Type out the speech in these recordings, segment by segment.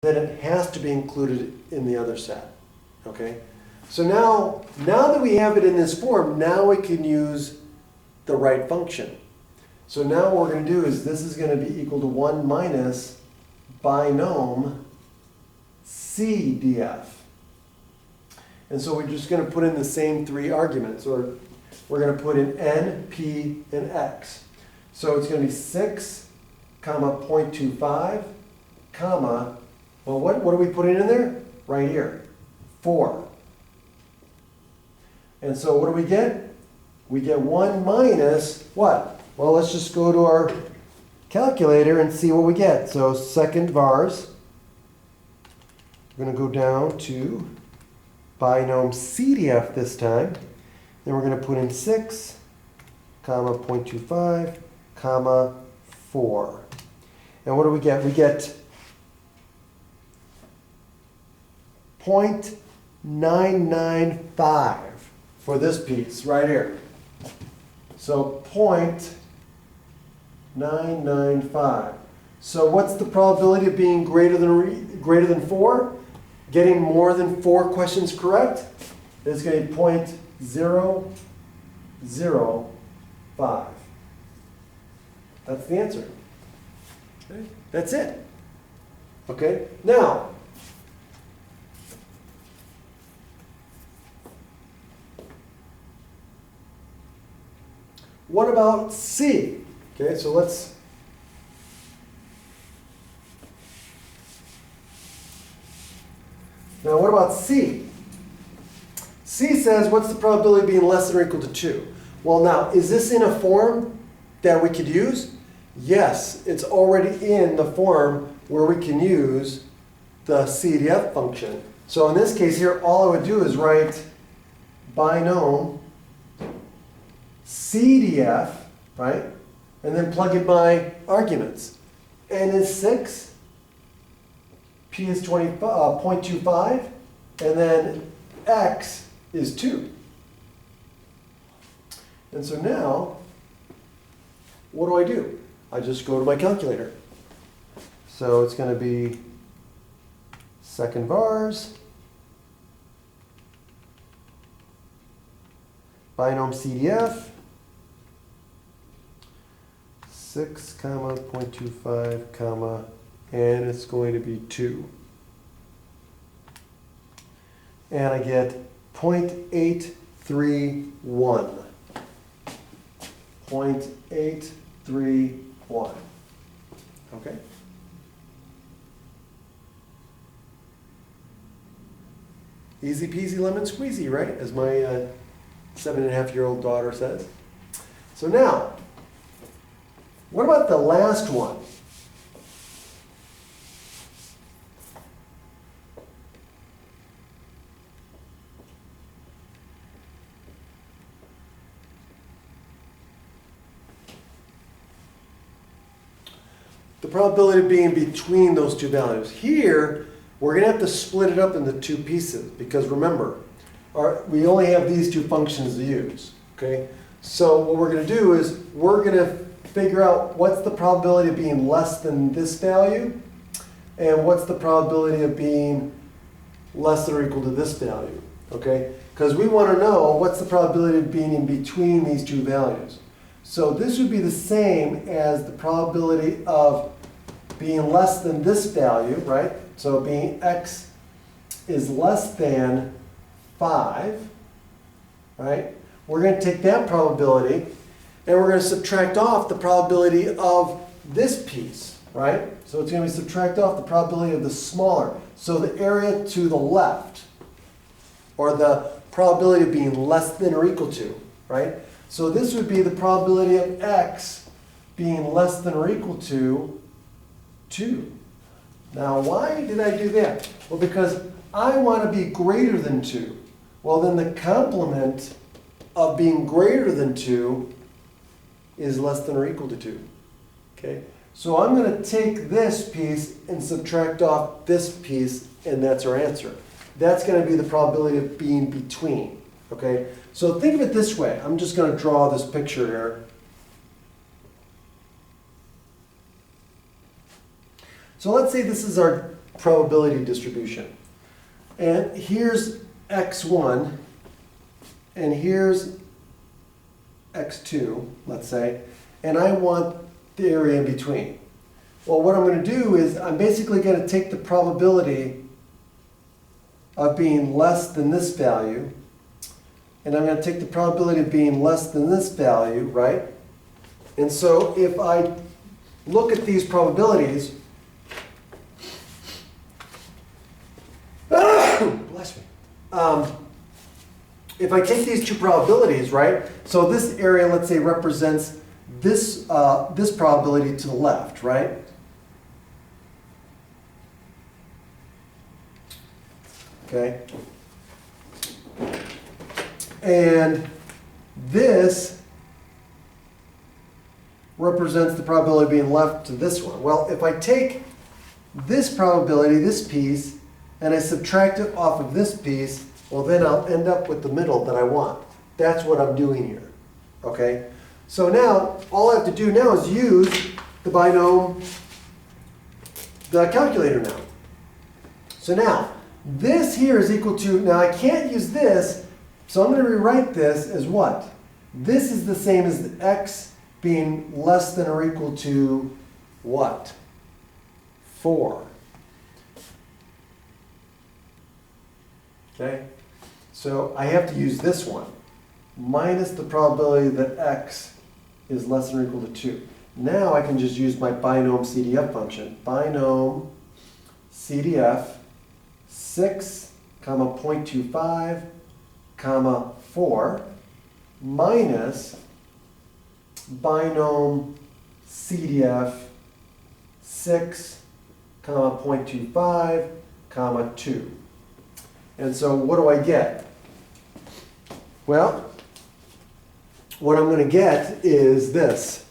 then it has to be included in the other set. Okay? So now that we have it in this form, now we can use the right function. So now what we're going to do is this is going to be equal to 1 minus binom C df. And so we're just going to put in the same three arguments, or we're going to put in n, p, and x. So it's going to be 6, comma, 0.25, comma, well, what are we putting in there? Right here, 4. And so what do we get? We get 1 minus what? Well, let's just go to our calculator and see what we get. So second vars, we're going to go down to binom CDF this time. Then we're going to put in 6, comma, 0.25, comma, 4. And what do we get? We get 0.995 for this piece right here. So 0.995. So what's the probability of being greater than 4? Getting more than 4 questions correct? It's going to be 0.005. That's the answer. Okay? That's it. Okay? Now, what about C? Okay, so let's now what about C? C says, what's the probability of being less than or equal to 2? Well, now, is this in a form that we could use? Yes, it's already in the form where we can use the CDF function. So in this case here, all I would do is write binom CDF, right? And then plug in my arguments. N is 6, P is 0.25, and then X is 2. And so now, what do? I just go to my calculator. So it's going to be second vars, binom CDF, 6, comma, 0.25, comma, and it's going to be 2. And I get 0.831. 0.831. Okay? Easy peasy lemon squeezy, right? As my 7.5-year-old daughter says. So now, what about the last one? The probability of being between those two values. Here, we're going to have to split it up into two pieces because remember, we only have these two functions to use. Okay? So what we're going to do is we're going to figure out what's the probability of being less than this value and what's the probability of being less than or equal to this value. Okay? Because we want to know what's the probability of being in between these two values. So this would be the same as the probability of being less than this value, right? So being x is less than 5, right? We're going to take that probability and we're going to subtract off the probability of this piece, right? So it's going to be subtract off the probability of the smaller. So the area to the left, or the probability of being less than or equal to, right? So this would be the probability of x being less than or equal to 2. Now, why did I do that? Well, because I want to be greater than 2. Well, then the complement of being greater than 2 is less than or equal to 2. Okay? So I'm going to take this piece and subtract off this piece, and that's our answer. That's going to be the probability of being between. Okay? So think of it this way. I'm just going to draw this picture here. So let's say this is our probability distribution. And here's x1, and here's x2, let's say, and I want the area in between. Well, what I'm going to do is I'm basically going to take the probability of being less than this value, and I'm going to take the probability of being less than this value, right? And so if I look at these probabilities, bless me. If I take these two probabilities, right? So this area, let's say, represents this, this probability to the left, right? Okay. And this represents the probability of being left to this one. Well, if I take this probability, this piece, and I subtract it off of this piece, well, then I'll end up with the middle that I want. That's what I'm doing here. Okay? So now, all I have to do now is use the binomial, the calculator now. So now, this here is equal to, now I can't use this, so I'm going to rewrite this as what? This is the same as the x being less than or equal to what? 4. Okay? So I have to use this one, minus the probability that x is less than or equal to 2. Now I can just use my binomial CDF function. Binomial CDF 6, 0.25, 4, minus binomial CDF 6, 0.25, 2. And so what do I get? Well, what I'm going to get is this.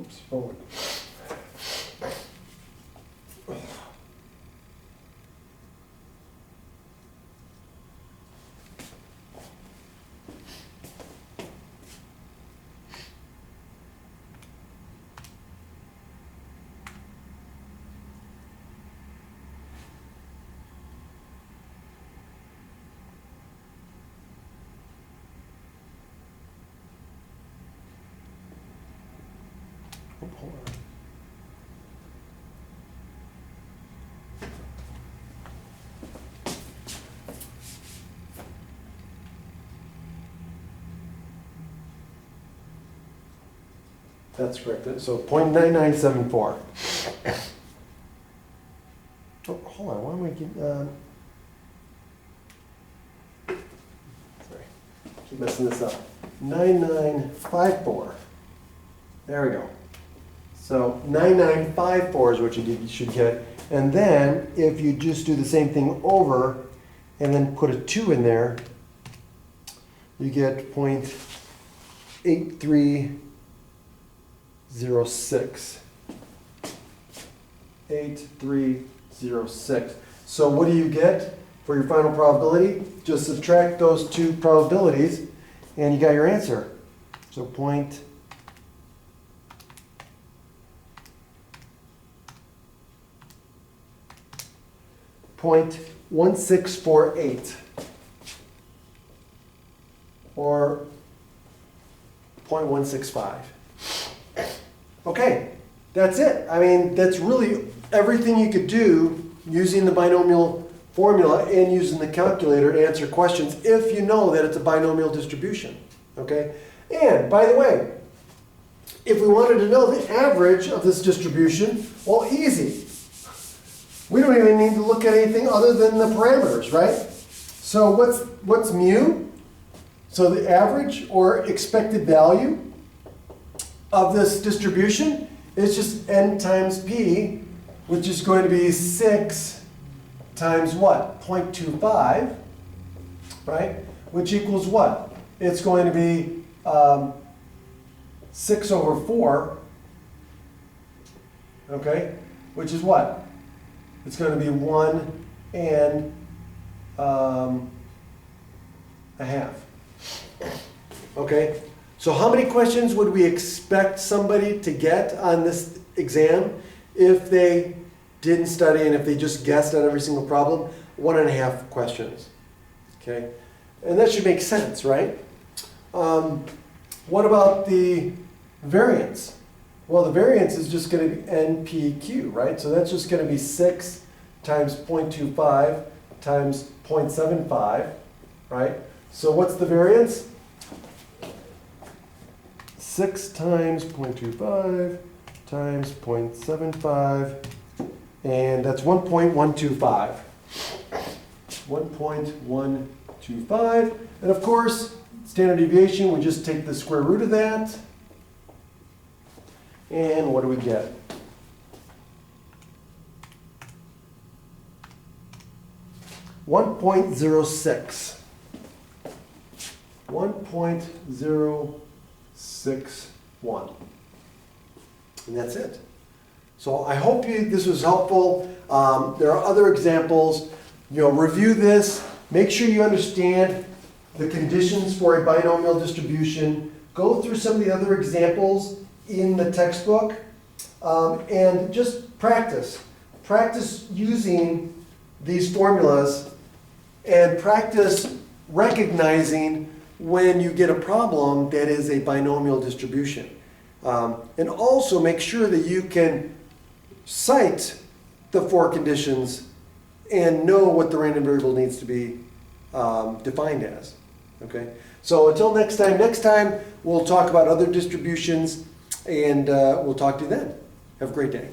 Oops, forward. Hold on. That's correct. So 0.9974. Oh, hold on. Why am I getting... sorry. Keep messing this up. 9954. There we go. So 9954 is what you should get. And then if you just do the same thing over and then put a 2 in there, you get 0.8306. 8306. So what do you get for your final probability? Just subtract those two probabilities and you got your answer. So 0.1648 or 0.165. Okay, that's it. I mean, that's really everything you could do using the binomial formula and using the calculator to answer questions if you know that it's a binomial distribution. Okay? And by the way, if we wanted to know the average of this distribution, well, easy. We don't even need to look at anything other than the parameters, right? So what's mu? So the average or expected value of this distribution it's just n times p, which is going to be 6 times what? 0.25, right? Which equals what? It's going to be 6 over 4, okay? Which is what? It's going to be 1 and a half. Okay? So how many questions would we expect somebody to get on this exam if they didn't study and if they just guessed on every single problem? 1.5 questions. Okay? And that should make sense, right? What about the variance? Well, the variance is just going to be NPQ, right? So that's just going to be 6 times 0.25 times 0.75, right? So what's the variance? 6 times 0.25 times 0.75, and that's 1.125. 1.125, and of course, standard deviation, we just take the square root of that, and what do we get? .06. 1.061. And that's it. So I hope this was helpful. There are other examples. Review this. Make sure you understand the conditions for a binomial distribution. Go through some of the other examples in the textbook, and just practice. Practice using these formulas and practice recognizing when you get a problem that is a binomial distribution. And also make sure that you can cite the 4 conditions and know what the random variable needs to be defined as. Okay? So until next time we'll talk about other distributions, and we'll talk to you then. Have a great day.